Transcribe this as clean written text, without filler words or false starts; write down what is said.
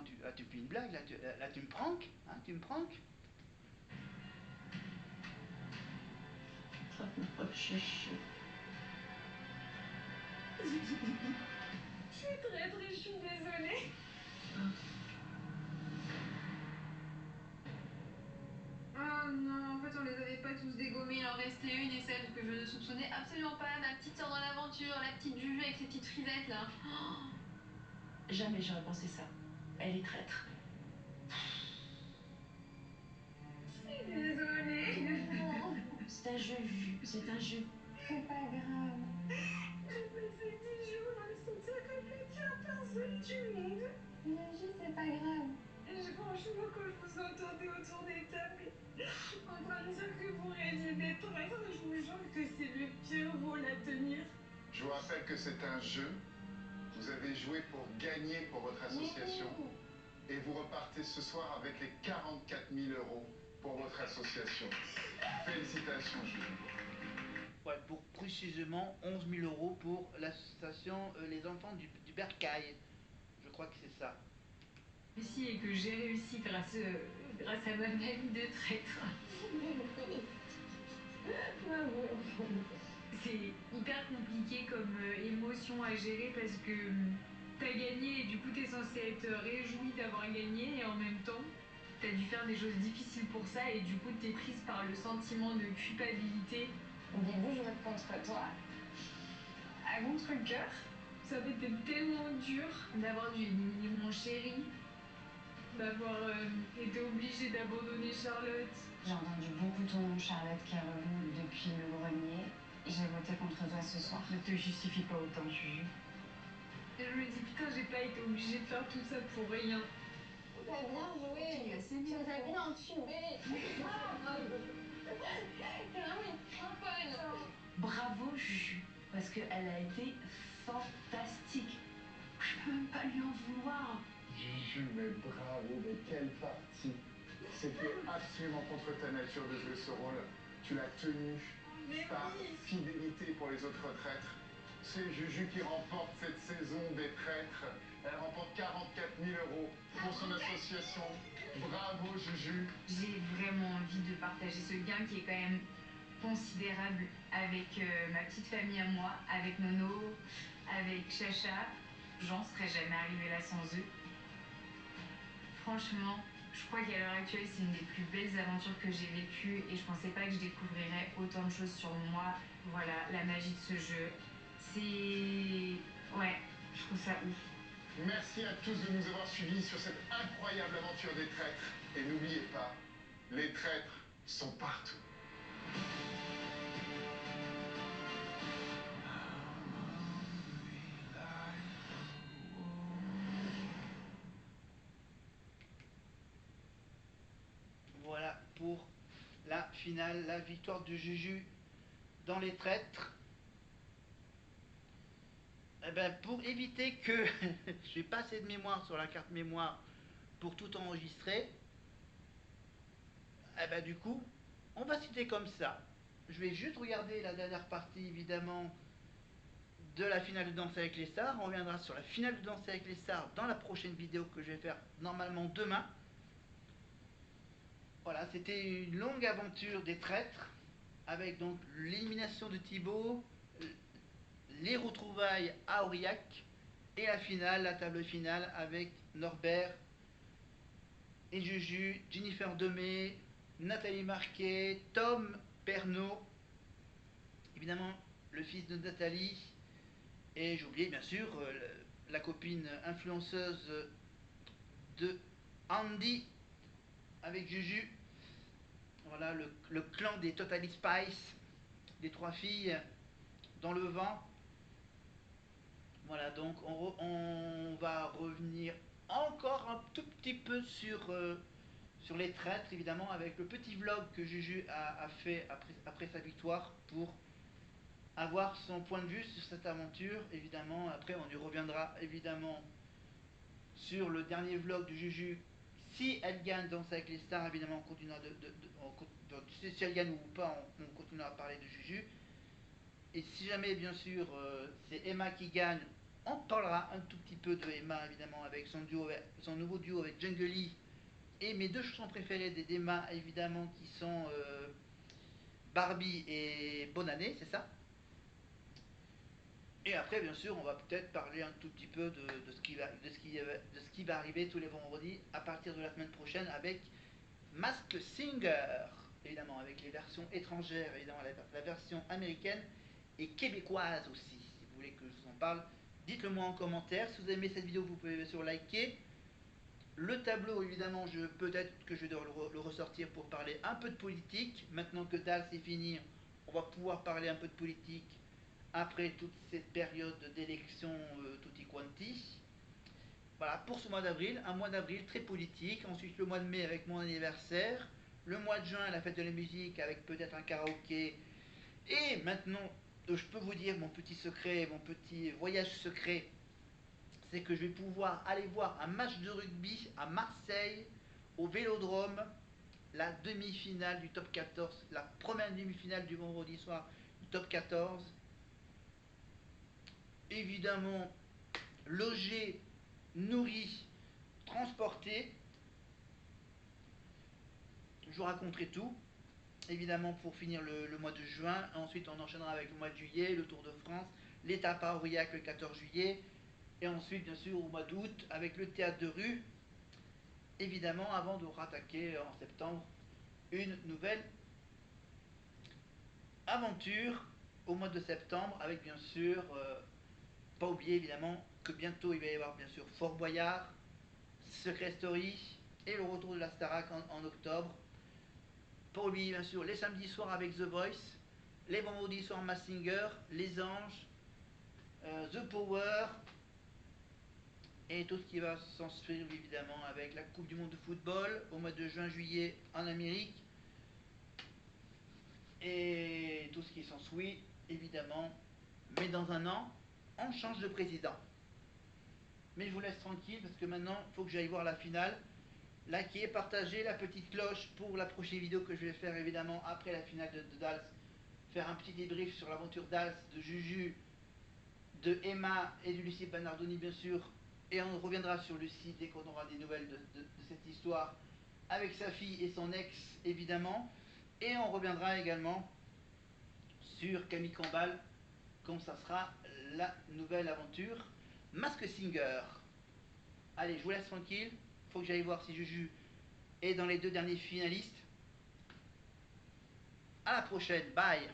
tu fais une blague, là, tu me pranks, hein, tu me pranks. Oh, chouchou. Je suis traître et je suis désolée. Oh non, en fait on les avait pas tous dégommés, il en restait une et celle que je ne soupçonnais absolument pas, ma petite sœur dans l'aventure, la petite Juju avec ses petites frisettes là. Oh, Jamais j'aurais pensé ça. Elle est traître. je suis désolée. C'est un jeu, Juju, c'est un jeu. C'est pas grave. J'ai passé 10 jours dans le cimetière avec la pire personne du monde. Juju, c'est pas grave. Franchement, quand je vous entendais autour des tables, en train de dire que vous rêviez des traîtres, je vous jure que c'est le pire rôle à tenir. Je vous rappelle que c'est un jeu. Vous avez joué pour gagner pour votre association. Et vous repartez ce soir avec les 44 000 € pour votre association. Félicitations, Juju. Ouais, pour précisément 11 000 € pour l'association Les Enfants du Bercail. Je crois que c'est ça. Aussi, et que j'ai réussi grâce à ma famille de traître. C'est hyper compliqué comme émotion à gérer parce que t'as gagné et du coup t'es censé être réjoui d'avoir gagné et en même temps t'as dû faire des choses difficiles pour ça et du coup t'es prise par le sentiment de culpabilité. Au début je vote contre toi, à contre-cœur. Ça avait été tellement dur d'avoir dû éliminer mon chéri, d'avoir été obligée d'abandonner Charlotte. J'ai entendu beaucoup ton nom, Charlotte, qui est revenue depuis le grenier. J'ai voté contre toi ce soir. Ne te justifie pas autant, Juju. Et je me dis, putain, j'ai pas été obligée de faire tout ça pour rien. T'as bien joué. Tu nous as bien entubés. T'es vraiment une cramponne. Bravo, Juju, parce qu'elle a été fantastique. Je peux même pas lui en vouloir. Juju, mais bravo, mais quelle partie. C'était absolument contre ta nature de jouer ce rôle. Tu l'as tenu. Mais Ta oui. fidélité pour les autres traîtres. C'est Juju qui remporte cette saison des traîtres. Elle remporte 44 000 € pour son association. Bravo, Juju. J'ai vraiment envie de partager ce gain qui est quand même considérable avec ma petite famille à moi, avec Nono, avec Chacha. J'en serais jamais arrivée là sans eux. Franchement, je crois qu'à l'heure actuelle, c'est une des plus belles aventures que j'ai vécues et je pensais pas que je découvrirais autant de choses sur moi. Voilà, la magie de ce jeu. C'est... Ouais, je trouve ça ouf. Merci à tous de nous avoir suivis sur cette incroyable aventure des traîtres. Et n'oubliez pas, les traîtres sont partout. Voilà pour la finale, la victoire de Juju dans les traîtres. Eh ben, pour éviter que j'ai pas assez de mémoire sur la carte mémoire pour tout enregistrer, eh ben, du coup, on va citer comme ça. Je vais juste regarder la dernière partie, évidemment, de la finale de Danse avec les stars. On reviendra sur la finale de Danse avec les stars dans la prochaine vidéo que je vais faire normalement demain. Voilà, c'était une longue aventure des traîtres, avec donc l'élimination de Thibaut, les retrouvailles à Aurillac, et la finale, la table finale avec Norbert et Juju, Jennifer Demey, Nathalie Marquet, Tom Pernaut, évidemment le fils de Nathalie, et j'ai oublié bien sûr la copine influenceuse de Andy avec Juju. Voilà le clan des Totally Spice, des trois filles dans le vent. Voilà, donc on va revenir encore un tout petit peu sur les traîtres, évidemment, avec le petit vlog que Juju a fait après sa victoire pour avoir son point de vue sur cette aventure. Évidemment, après on y reviendra évidemment sur le dernier vlog de Juju. Si elle gagne Danse avec les stars, évidemment, on continuera si elle gagne ou pas, on continuera à parler de Juju. Et si jamais, bien sûr, c'est Emma qui gagne, On parlera un tout petit peu de Emma, évidemment, avec son nouveau duo avec Jungle Lee. Et mes deux chansons préférées d'Emma, évidemment, qui sont Barbie et Bonne Année, c'est ça. Et après, bien sûr, on va peut-être parler un tout petit peu de ce qui va arriver tous les vendredis à partir de la semaine prochaine avec Mask Singer, évidemment, avec les versions étrangères, évidemment, la version américaine et québécoise aussi, si vous voulez que je vous en parle. Dites-le moi en commentaire. Si vous avez aimé cette vidéo, vous pouvez bien sûr liker. Le tableau, évidemment, peut-être que je dois le ressortir pour parler un peu de politique. Maintenant que Dallas est fini, on va pouvoir parler un peu de politique après toute cette période d'élection tutti quanti. Voilà, pour ce mois d'avril, un mois d'avril très politique. Ensuite, le mois de mai avec mon anniversaire. Le mois de juin, la fête de la musique avec peut-être un karaoké. Et maintenant, je peux vous dire mon petit secret, mon petit voyage secret, c'est que je vais pouvoir aller voir un match de rugby à Marseille, au Vélodrome, la demi-finale du top 14, la première demi-finale du vendredi soir du top 14. Évidemment, logé, nourri, transporté. Je vous raconterai tout. Évidemment, pour finir le mois de juin. Ensuite, on enchaînera avec le mois de juillet, le Tour de France, l'étape à Aurillac le 14 juillet. Et ensuite, bien sûr, au mois d'août, avec le théâtre de rue. Évidemment, avant de rattaquer en septembre une nouvelle aventure au mois de septembre, avec bien sûr, pas oublier évidemment que bientôt il va y avoir bien sûr Fort Boyard, Secret Story et le retour de la Starac en octobre. Pas oublier bien sûr les samedis soirs avec The Voice, les vendredis soirs Mask Singer, Les Anges, The Power et tout ce qui va s'en suivre évidemment avec la Coupe du Monde de football au mois de juin-juillet en Amérique et tout ce qui s'ensuit évidemment. Mais dans un an, on change de président. Mais je vous laisse tranquille parce que maintenant, il faut que j'aille voir la finale. Likez, partagez la petite cloche pour la prochaine vidéo que je vais faire évidemment après la finale de Dals. Faire un petit débrief sur l'aventure Dals, de Juju, de Emma et de Lucie Bernardoni bien sûr. Et on reviendra sur Lucie dès qu'on aura des nouvelles de cette histoire avec sa fille et son ex évidemment. Et on reviendra également sur Camille Combal quand ça sera la nouvelle aventure Mask Singer. Allez, je vous laisse tranquille. Faut que j'aille voir si Juju est dans les deux derniers finalistes. À la prochaine, bye.